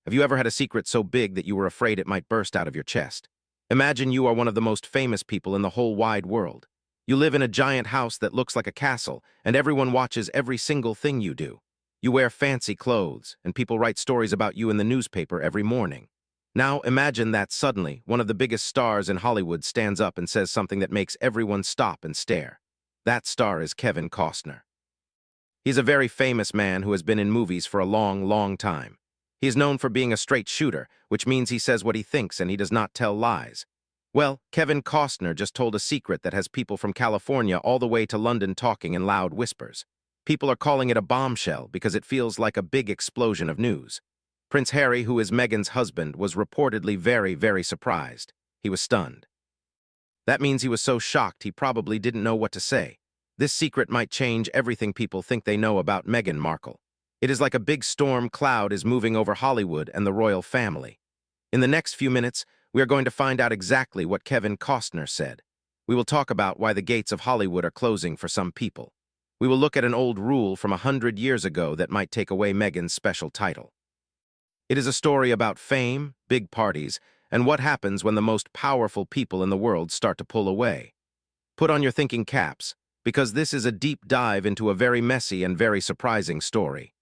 Have you ever had a secret so big that you were afraid it might burst out of your chest? Imagine you are one of the most famous people in the whole wide world. You live in a giant house that looks like a castle, and everyone watches every single thing you do. You wear fancy clothes, and people write stories about you in the newspaper every morning. Now imagine that suddenly, one of the biggest stars in Hollywood stands up and says something that makes everyone stop and stare. That star is Kevin Costner. He's a very famous man who has been in movies for a long, long time. He is known for being a straight shooter, which means he says what he thinks and he does not tell lies. Well, Kevin Costner just told a secret that has people from California all the way to London talking in loud whispers. People are calling it a bombshell because it feels like a big explosion of news. Prince Harry, who is Meghan's husband, was reportedly very, very surprised. He was stunned. That means he was so shocked he probably didn't know what to say. This secret might change everything people think they know about Meghan Markle. It is like a big storm cloud is moving over Hollywood and the royal family. In the next few minutes, we are going to find out exactly what Kevin Costner said. We will talk about why the gates of Hollywood are closing for some people. We will look at an old rule from 100 years ago that might take away Meghan's special title. It is a story about fame, big parties, and what happens when the most powerful people in the world start to pull away. Put on your thinking caps, because this is a deep dive into a very messy and very surprising story.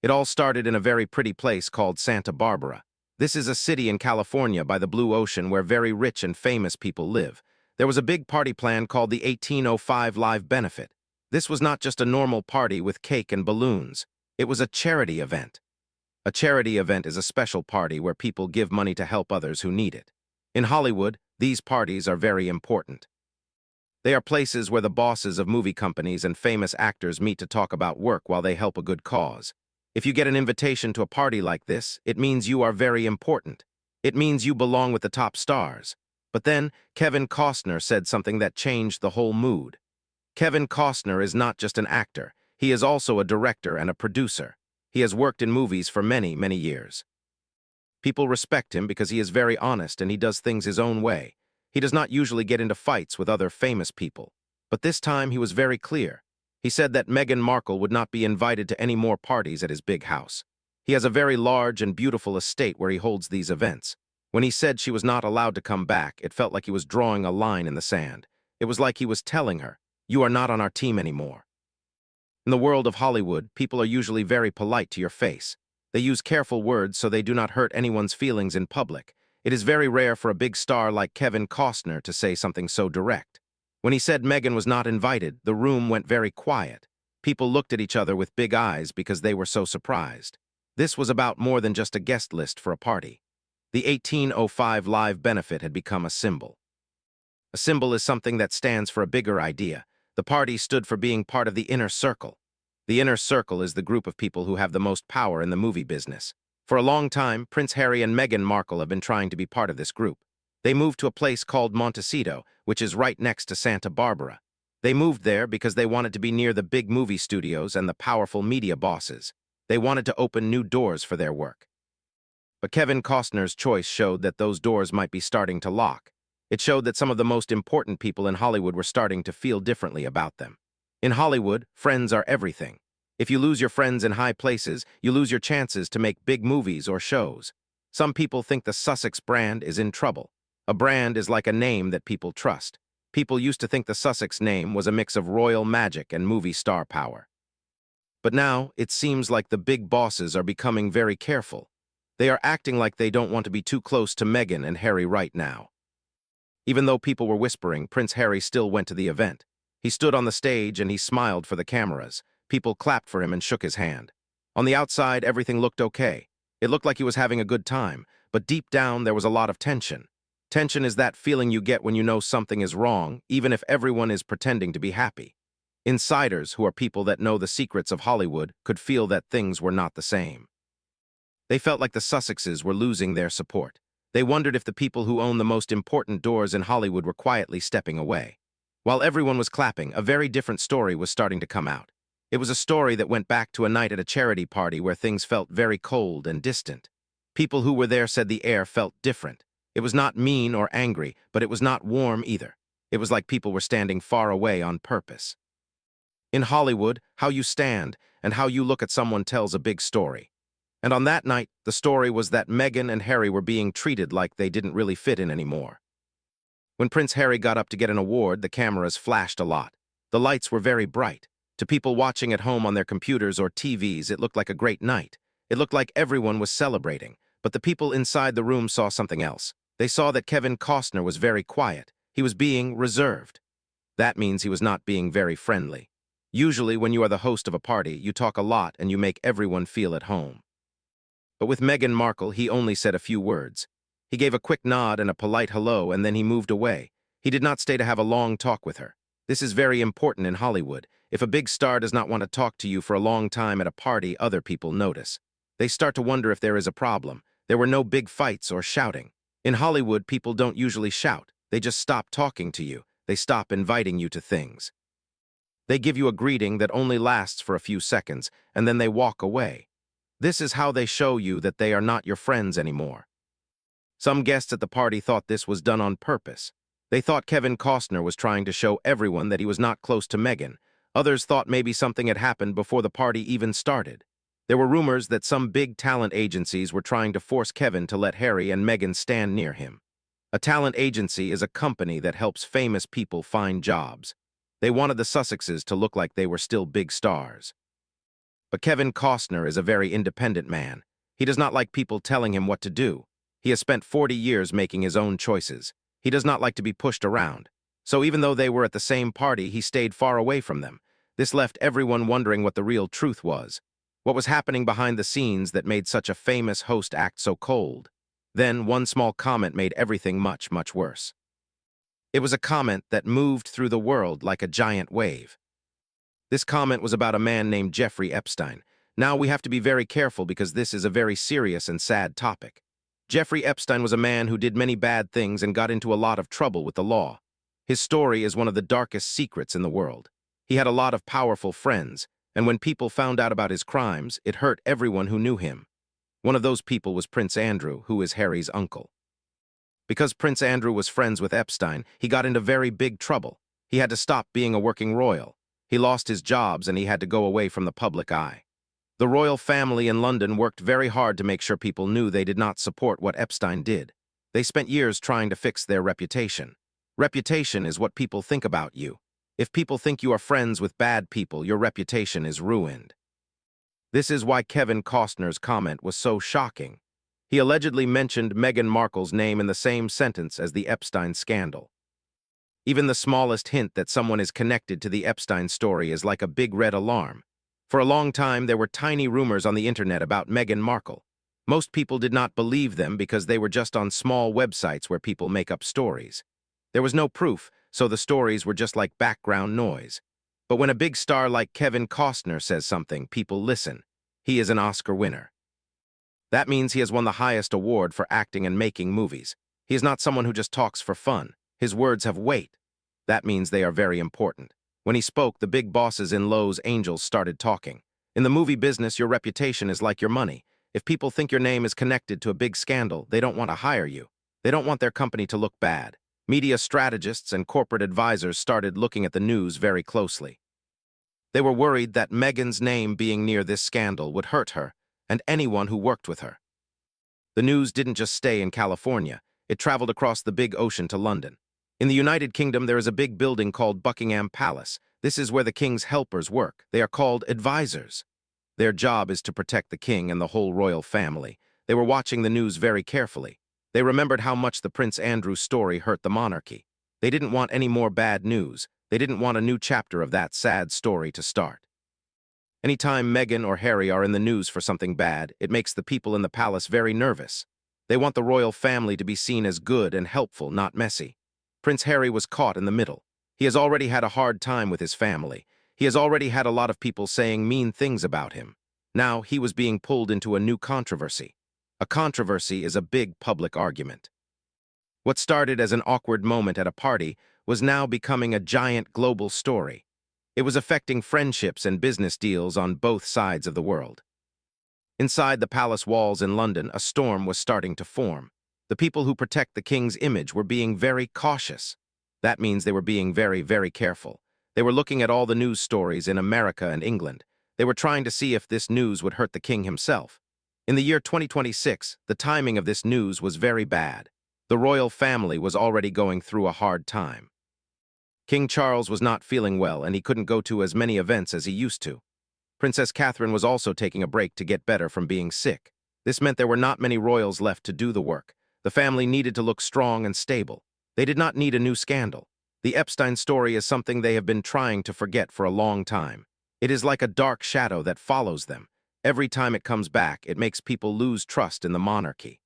It all started in a very pretty place called Santa Barbara. This is a city in California by the Blue Ocean where very rich and famous people live. There was a big party plan called the 1805 Live Benefit. This was not just a normal party with cake and balloons. It was a charity event. A charity event is a special party where people give money to help others who need it. In Hollywood, these parties are very important. They are places where the bosses of movie companies and famous actors meet to talk about work while they help a good cause. If you get an invitation to a party like this, it means you are very important. It means you belong with the top stars. But then, Kevin Costner said something that changed the whole mood. Kevin Costner is not just an actor. He is also a director and a producer. He has worked in movies for many, many years. People respect him because he is very honest and he does things his own way. He does not usually get into fights with other famous people. But this time he was very clear. He said that Meghan Markle would not be invited to any more parties at his big house. He has a very large and beautiful estate where he holds these events. When he said she was not allowed to come back, it felt like he was drawing a line in the sand. It was like he was telling her, "You are not on our team anymore." In the world of Hollywood, people are usually very polite to your face. They use careful words so they do not hurt anyone's feelings in public. It is very rare for a big star like Kevin Costner to say something so direct. When he said Meghan was not invited, the room went very quiet. People looked at each other with big eyes because they were so surprised. This was about more than just a guest list for a party. The 1805 Live Benefit had become a symbol. A symbol is something that stands for a bigger idea. The party stood for being part of the inner circle. The inner circle is the group of people who have the most power in the movie business. For a long time, Prince Harry and Meghan Markle have been trying to be part of this group. They moved to a place called Montecito, which is right next to Santa Barbara. They moved there because they wanted to be near the big movie studios and the powerful media bosses. They wanted to open new doors for their work. But Kevin Costner's choice showed that those doors might be starting to lock. It showed that some of the most important people in Hollywood were starting to feel differently about them. In Hollywood, friends are everything. If you lose your friends in high places, you lose your chances to make big movies or shows. Some people think the Sussex brand is in trouble. A brand is like a name that people trust. People used to think the Sussex name was a mix of royal magic and movie star power. But now, it seems like the big bosses are becoming very careful. They are acting like they don't want to be too close to Meghan and Harry right now. Even though people were whispering, Prince Harry still went to the event. He stood on the stage and he smiled for the cameras. People clapped for him and shook his hand. On the outside, everything looked okay. It looked like he was having a good time, but deep down there was a lot of tension. Tension is that feeling you get when you know something is wrong, even if everyone is pretending to be happy. Insiders, who are people that know the secrets of Hollywood, could feel that things were not the same. They felt like the Sussexes were losing their support. They wondered if the people who own the most important doors in Hollywood were quietly stepping away. While everyone was clapping, a very different story was starting to come out. It was a story that went back to a night at a charity party where things felt very cold and distant. People who were there said the air felt different. It was not mean or angry, but it was not warm either. It was like people were standing far away on purpose. In Hollywood, how you stand and how you look at someone tells a big story. And on that night, the story was that Meghan and Harry were being treated like they didn't really fit in anymore. When Prince Harry got up to get an award, the cameras flashed a lot. The lights were very bright. To people watching at home on their computers or TVs, it looked like a great night. It looked like everyone was celebrating. But the people inside the room saw something else. They saw that Kevin Costner was very quiet. He was being reserved. That means he was not being very friendly. Usually, when you are the host of a party, you talk a lot and you make everyone feel at home. But with Meghan Markle, he only said a few words. He gave a quick nod and a polite hello, and then he moved away. He did not stay to have a long talk with her. This is very important in Hollywood. If a big star does not want to talk to you for a long time at a party, other people notice. They start to wonder if there is a problem. There were no big fights or shouting. In Hollywood, people don't usually shout. They just stop talking to you. They stop inviting you to things. They give you a greeting that only lasts for a few seconds, and then they walk away. This is how they show you that they are not your friends anymore. Some guests at the party thought this was done on purpose. They thought Kevin Costner was trying to show everyone that he was not close to Meghan. Others thought maybe something had happened before the party even started. There were rumors that some big talent agencies were trying to force Kevin to let Harry and Meghan stand near him. A talent agency is a company that helps famous people find jobs. They wanted the Sussexes to look like they were still big stars. But Kevin Costner is a very independent man. He does not like people telling him what to do. He has spent 40 years making his own choices. He does not like to be pushed around. So even though they were at the same party, he stayed far away from them. This left everyone wondering what the real truth was. What was happening behind the scenes that made such a famous host act so cold? Then, one small comment made everything much, much worse. It was a comment that moved through the world like a giant wave. This comment was about a man named Jeffrey Epstein. Now we have to be very careful because this is a very serious and sad topic. Jeffrey Epstein was a man who did many bad things and got into a lot of trouble with the law. His story is one of the darkest secrets in the world. He had a lot of powerful friends, and when people found out about his crimes, it hurt everyone who knew him. One of those people was Prince Andrew, who is Harry's uncle. Because Prince Andrew was friends with Epstein, he got into very big trouble. He had to stop being a working royal. He lost his jobs and he had to go away from the public eye. The royal family in London worked very hard to make sure people knew they did not support what Epstein did. They spent years trying to fix their reputation. Reputation is what people think about you. If people think you are friends with bad people, your reputation is ruined. This is why Kevin Costner's comment was so shocking. He allegedly mentioned Meghan Markle's name in the same sentence as the Epstein scandal. Even the smallest hint that someone is connected to the Epstein story is like a big red alarm. For a long time, there were tiny rumors on the internet about Meghan Markle. Most people did not believe them because they were just on small websites where people make up stories. There was no proof, so the stories were just like background noise. But when a big star like Kevin Costner says something, people listen. He is an Oscar winner. That means he has won the highest award for acting and making movies. He is not someone who just talks for fun. His words have weight. That means they are very important. When he spoke, the big bosses in Lowe's Angels started talking. In the movie business, your reputation is like your money. If people think your name is connected to a big scandal, they don't want to hire you. They don't want their company to look bad. Media strategists and corporate advisors started looking at the news very closely. They were worried that Meghan's name being near this scandal would hurt her and anyone who worked with her. The news didn't just stay in California. It traveled across the big ocean to London. In the United Kingdom, there is a big building called Buckingham Palace. This is where the king's helpers work. They are called advisors. Their job is to protect the king and the whole royal family. They were watching the news very carefully. They remembered how much the Prince Andrew story hurt the monarchy. They didn't want any more bad news. They didn't want a new chapter of that sad story to start. Anytime Meghan or Harry are in the news for something bad, it makes the people in the palace very nervous. They want the royal family to be seen as good and helpful, not messy. Prince Harry was caught in the middle. He has already had a hard time with his family. He has already had a lot of people saying mean things about him. Now he was being pulled into a new controversy. A controversy is a big public argument. What started as an awkward moment at a party was now becoming a giant global story. It was affecting friendships and business deals on both sides of the world. Inside the palace walls in London, a storm was starting to form. The people who protect the king's image were being very cautious. That means they were being very, very careful. They were looking at all the news stories in America and England. They were trying to see if this news would hurt the king himself. In the year 2026, the timing of this news was very bad. The royal family was already going through a hard time. King Charles was not feeling well and he couldn't go to as many events as he used to. Princess Catherine was also taking a break to get better from being sick. This meant there were not many royals left to do the work. The family needed to look strong and stable. They did not need a new scandal. The Epstein story is something they have been trying to forget for a long time. It is like a dark shadow that follows them. Every time it comes back, it makes people lose trust in the monarchy.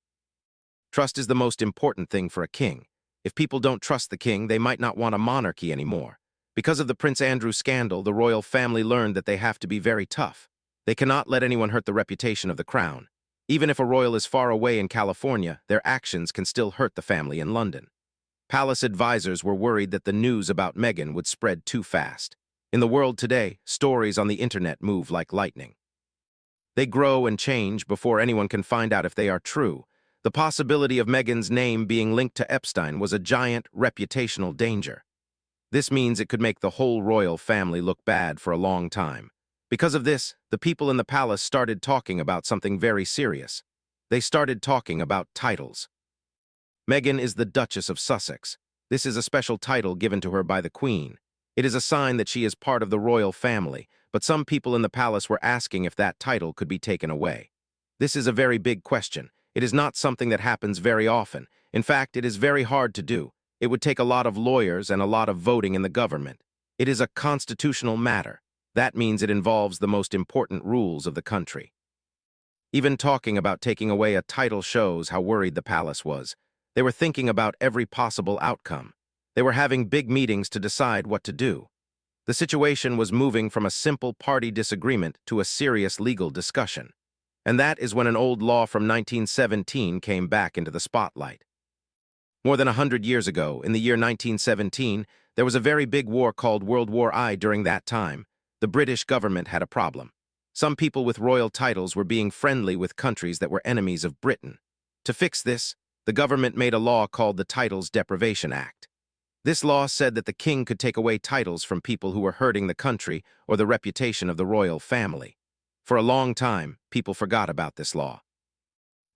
Trust is the most important thing for a king. If people don't trust the king, they might not want a monarchy anymore. Because of the Prince Andrew scandal, the royal family learned that they have to be very tough. They cannot let anyone hurt the reputation of the crown. Even if a royal is far away in California, their actions can still hurt the family in London. Palace advisors were worried that the news about Meghan would spread too fast. In the world today, stories on the internet move like lightning. They grow and change before anyone can find out if they are true. The possibility of Meghan's name being linked to Epstein was a giant reputational danger. This means it could make the whole royal family look bad for a long time. Because of this, the people in the palace started talking about something very serious. They started talking about titles. Meghan is the Duchess of Sussex. This is a special title given to her by the Queen. It is a sign that she is part of the royal family, but some people in the palace were asking if that title could be taken away. This is a very big question. It is not something that happens very often. In fact, it is very hard to do. It would take a lot of lawyers and a lot of voting in the government. It is a constitutional matter. That means it involves the most important rules of the country. Even talking about taking away a title shows how worried the palace was. They were thinking about every possible outcome. They were having big meetings to decide what to do. The situation was moving from a simple party disagreement to a serious legal discussion. And that is when an old law from 1917 came back into the spotlight. More than 100 years ago, in the year 1917, there was a very big war called World War I. During that time, the British government had a problem. Some people with royal titles were being friendly with countries that were enemies of Britain. To fix this, the government made a law called the Titles Deprivation Act. This law said that the king could take away titles from people who were hurting the country or the reputation of the royal family. For a long time, people forgot about this law.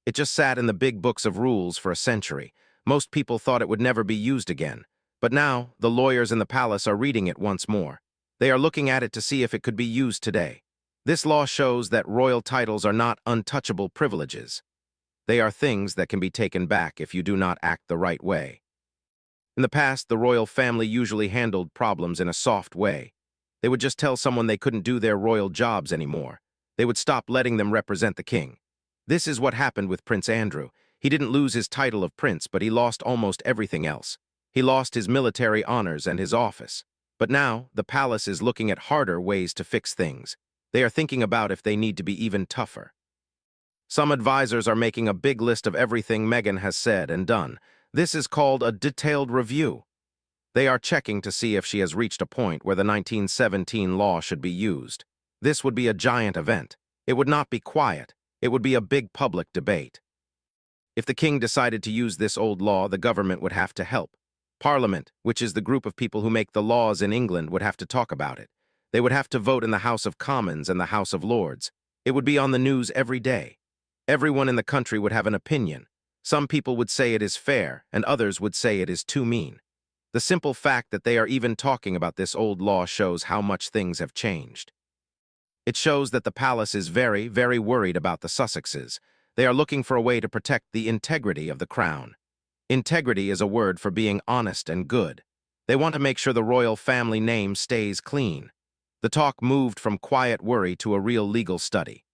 It just sat in the big books of rules for a century. Most people thought it would never be used again. But now, the lawyers in the palace are reading it once more. They are looking at it to see if it could be used today. This law shows that royal titles are not untouchable privileges. They are things that can be taken back if you do not act the right way. In the past, the royal family usually handled problems in a soft way. They would just tell someone they couldn't do their royal jobs anymore. They would stop letting them represent the king. This is what happened with Prince Andrew. He didn't lose his title of prince, but he lost almost everything else. He lost his military honors and his office. But now, the palace is looking at harder ways to fix things. They are thinking about if they need to be even tougher. Some advisors are making a big list of everything Meghan has said and done. This is called a detailed review. They are checking to see if she has reached a point where the 1917 law should be used. This would be a giant event. It would not be quiet. It would be a big public debate. If the king decided to use this old law, the government would have to help. Parliament, which is the group of people who make the laws in England, would have to talk about it. They would have to vote in the House of Commons and the House of Lords. It would be on the news every day. Everyone in the country would have an opinion. Some people would say it is fair, and others would say it is too mean. The simple fact that they are even talking about this old law shows how much things have changed. It shows that the palace is very, very worried about the Sussexes. They are looking for a way to protect the integrity of the crown. Integrity is a word for being honest and good. They want to make sure the royal family name stays clean. The talk moved from quiet worry to a real legal study.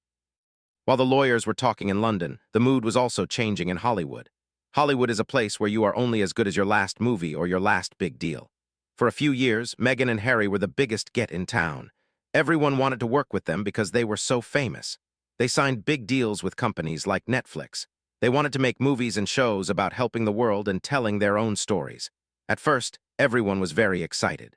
While the lawyers were talking in London, the mood was also changing in Hollywood. Hollywood is a place where you are only as good as your last movie or your last big deal. For a few years, Meghan and Harry were the biggest get in town. Everyone wanted to work with them because they were so famous. They signed big deals with companies like Netflix. They wanted to make movies and shows about helping the world and telling their own stories. At first, everyone was very excited.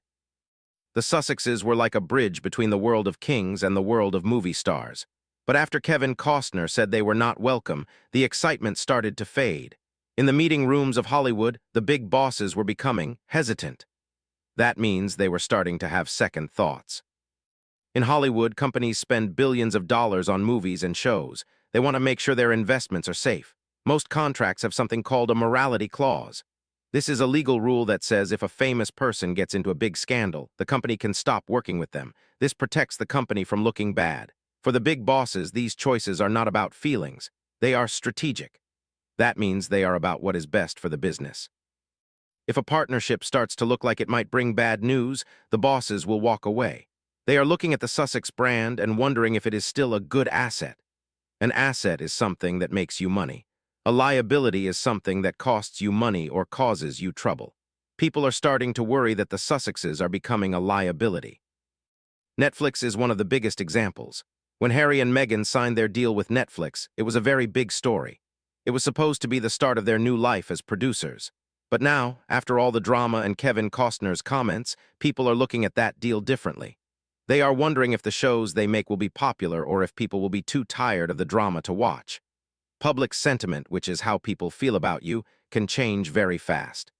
The Sussexes were like a bridge between the world of kings and the world of movie stars. But after Kevin Costner said they were not welcome, the excitement started to fade. In the meeting rooms of Hollywood, the big bosses were becoming hesitant. That means they were starting to have second thoughts. In Hollywood, companies spend billions of dollars on movies and shows. They want to make sure their investments are safe. Most contracts have something called a morality clause. This is a legal rule that says if a famous person gets into a big scandal, the company can stop working with them. This protects the company from looking bad. For the big bosses, these choices are not about feelings. They are strategic. That means they are about what is best for the business. If a partnership starts to look like it might bring bad news, the bosses will walk away. They are looking at the Sussex brand and wondering if it is still a good asset. An asset is something that makes you money. A liability is something that costs you money or causes you trouble. People are starting to worry that the Sussexes are becoming a liability. Netflix is one of the biggest examples. When Harry and Meghan signed their deal with Netflix, it was a very big story. It was supposed to be the start of their new life as producers. But now, after all the drama and Kevin Costner's comments, people are looking at that deal differently. They are wondering if the shows they make will be popular or if people will be too tired of the drama to watch. Public sentiment, which is how people feel about you, can change very fast.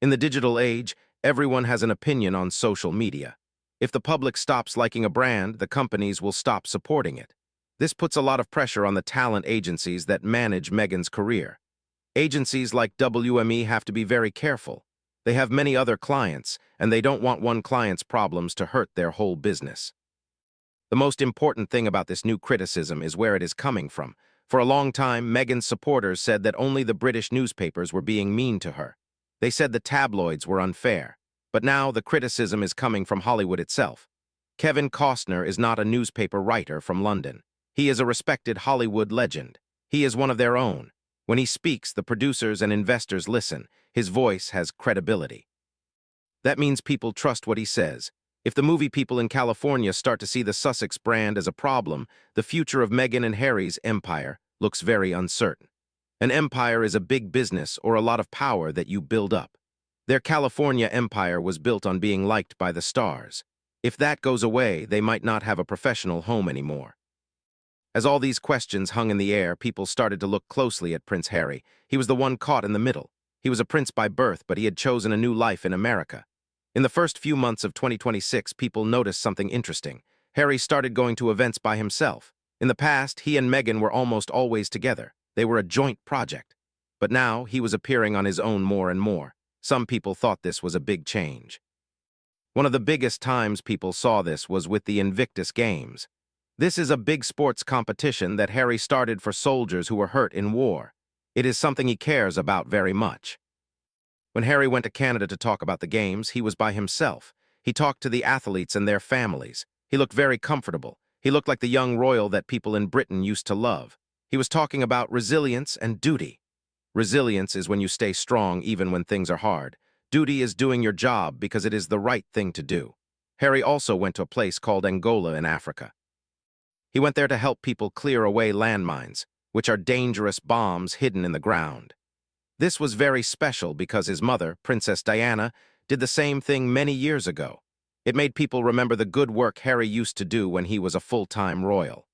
In the digital age, everyone has an opinion on social media. If the public stops liking a brand, the companies will stop supporting it. This puts a lot of pressure on the talent agencies that manage Meghan's career. Agencies like WME have to be very careful. They have many other clients, and they don't want one client's problems to hurt their whole business. The most important thing about this new criticism is where it is coming from. For a long time, Meghan's supporters said that only the British newspapers were being mean to her. They said the tabloids were unfair. But now the criticism is coming from Hollywood itself. Kevin Costner is not a newspaper writer from London. He is a respected Hollywood legend. He is one of their own. When he speaks, the producers and investors listen. His voice has credibility. That means people trust what he says. If the movie people in California start to see the Sussex brand as a problem, the future of Meghan and Harry's empire looks very uncertain. An empire is a big business or a lot of power that you build up. Their California empire was built on being liked by the stars. If that goes away, they might not have a professional home anymore. As all these questions hung in the air, people started to look closely at Prince Harry. He was the one caught in the middle. He was a prince by birth, but he had chosen a new life in America. In the first few months of 2026, people noticed something interesting. Harry started going to events by himself. In the past, he and Meghan were almost always together. They were a joint project. But now, he was appearing on his own more and more. Some people thought this was a big change. One of the biggest times people saw this was with the Invictus Games. This is a big sports competition that Harry started for soldiers who were hurt in war. It is something he cares about very much. When Harry went to Canada to talk about the games, he was by himself. He talked to the athletes and their families. He looked very comfortable. He looked like the young royal that people in Britain used to love. He was talking about resilience and duty. Resilience is when you stay strong even when things are hard. Duty is doing your job because it is the right thing to do. Harry also went to a place called Angola in Africa. He went there to help people clear away landmines, which are dangerous bombs hidden in the ground. This was very special because his mother, Princess Diana, did the same thing many years ago. It made people remember the good work Harry used to do when he was a full-time royal.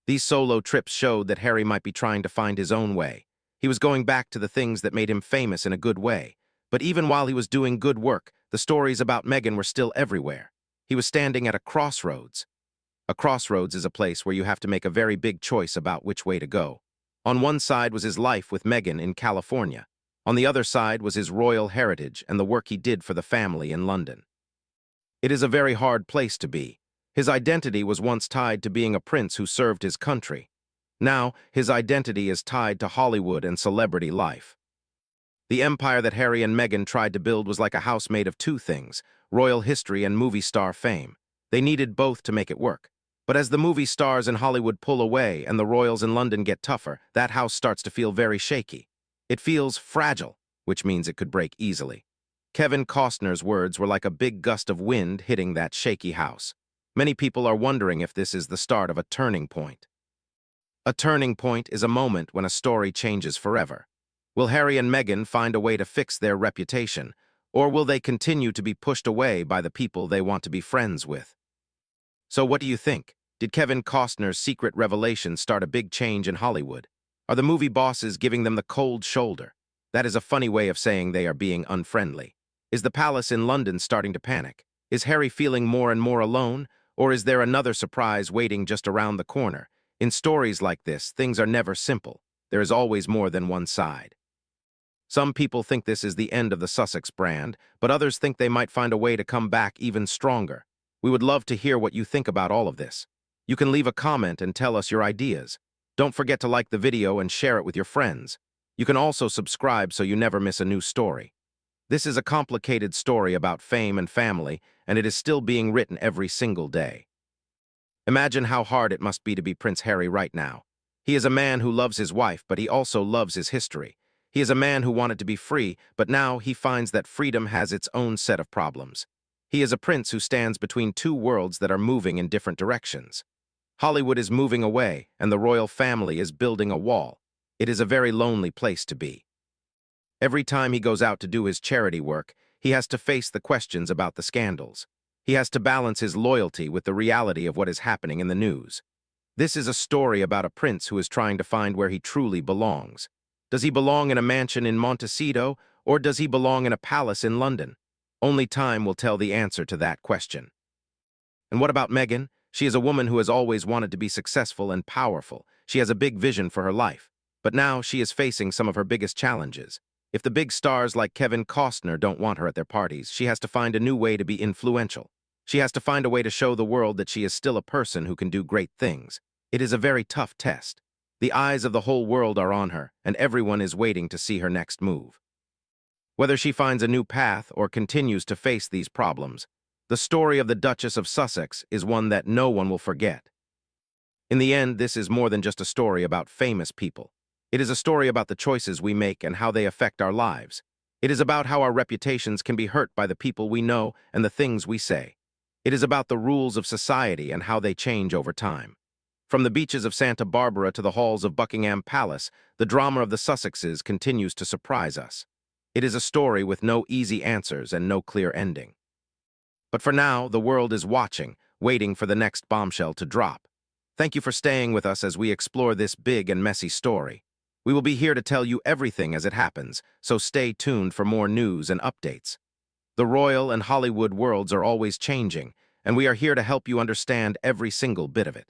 These solo trips showed that Harry might be trying to find his own way. He was going back to the things that made him famous in a good way. But even while he was doing good work, the stories about Meghan were still everywhere. He was standing at a crossroads. A crossroads is a place where you have to make a very big choice about which way to go. On one side was his life with Meghan in California. On the other side was his royal heritage and the work he did for the family in London. It is a very hard place to be. His identity was once tied to being a prince who served his country. Now, his identity is tied to Hollywood and celebrity life. The empire that Harry and Meghan tried to build was like a house made of two things, royal history and movie star fame. They needed both to make it work. But as the movie stars in Hollywood pull away and the royals in London get tougher, that house starts to feel very shaky. It feels fragile, which means it could break easily. Kevin Costner's words were like a big gust of wind hitting that shaky house. Many people are wondering if this is the start of a turning point. A turning point is a moment when a story changes forever. Will Harry and Meghan find a way to fix their reputation, or will they continue to be pushed away by the people they want to be friends with? So what do you think? Did Kevin Costner's secret revelation start a big change in Hollywood? Are the movie bosses giving them the cold shoulder? That is a funny way of saying they are being unfriendly. Is the palace in London starting to panic? Is Harry feeling more and more alone, or is there another surprise waiting just around the corner? In stories like this, things are never simple. There is always more than one side. Some people think this is the end of the Sussex brand, but others think they might find a way to come back even stronger. We would love to hear what you think about all of this. You can leave a comment and tell us your ideas. Don't forget to like the video and share it with your friends. You can also subscribe so you never miss a new story. This is a complicated story about fame and family, and it is still being written every single day. Imagine how hard it must be to be Prince Harry right now. He is a man who loves his wife, but he also loves his history. He is a man who wanted to be free, but now he finds that freedom has its own set of problems. He is a prince who stands between two worlds that are moving in different directions. Hollywood is moving away, and the royal family is building a wall. It is a very lonely place to be. Every time he goes out to do his charity work, he has to face the questions about the scandals. He has to balance his loyalty with the reality of what is happening in the news. This is a story about a prince who is trying to find where he truly belongs. Does he belong in a mansion in Montecito, or does he belong in a palace in London? Only time will tell the answer to that question. And what about Meghan? She is a woman who has always wanted to be successful and powerful. She has a big vision for her life. But now she is facing some of her biggest challenges. If the big stars like Kevin Costner don't want her at their parties, she has to find a new way to be influential. She has to find a way to show the world that she is still a person who can do great things. It is a very tough test. The eyes of the whole world are on her, and everyone is waiting to see her next move. Whether she finds a new path or continues to face these problems, the story of the Duchess of Sussex is one that no one will forget. In the end, this is more than just a story about famous people. It is a story about the choices we make and how they affect our lives. It is about how our reputations can be hurt by the people we know and the things we say. It is about the rules of society and how they change over time. From the beaches of Santa Barbara to the halls of Buckingham Palace, the drama of the Sussexes continues to surprise us. It is a story with no easy answers and no clear ending. But for now, the world is watching, waiting for the next bombshell to drop. Thank you for staying with us as we explore this big and messy story. We will be here to tell you everything as it happens, so stay tuned for more news and updates. The royal and Hollywood worlds are always changing, and we are here to help you understand every single bit of it.